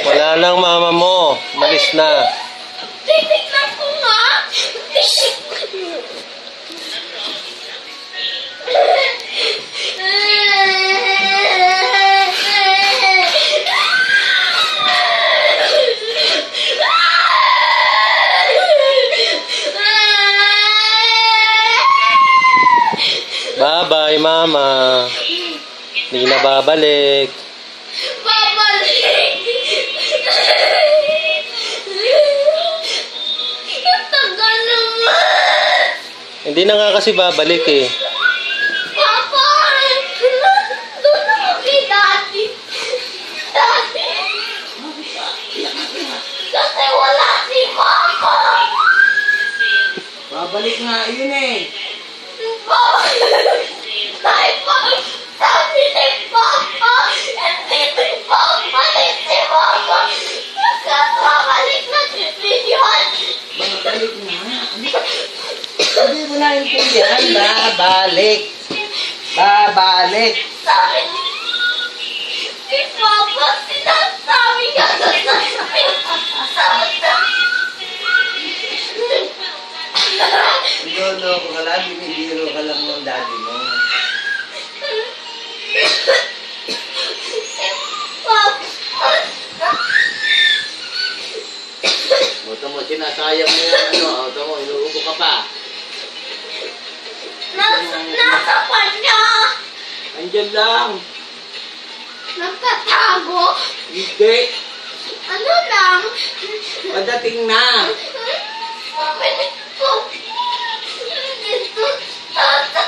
Wala nang mama mo. Malis na. Titignan ko nga. Bye-bye, mama. Hindi na babalik. Babalik! Ang tagal naman! Hindi na nga kasi babalik eh. Papa! Doon ako kay Daddy. Daddy! Kasi wala si Mama! Babalik nga yun eh. Papa! Dahil pa, sabi ni Papa, hindi si Papa ni si Mama. Kakabalik na si Vivian. Babalik nga. Hindi mo na intindihan. Babalik. Babalik. Sabi ni Papa, sinasabi ka na Niloloko ka lang. Binibiro ka lang ng daddy mo. Ito mo, sinasayang mo yung ano. Ito mo, inuubo ka pa. Nasa kanya. Andyan lang. Nagtatago. Hindi. Ano lang? Padating na. Mabilis ko. Dito, tata.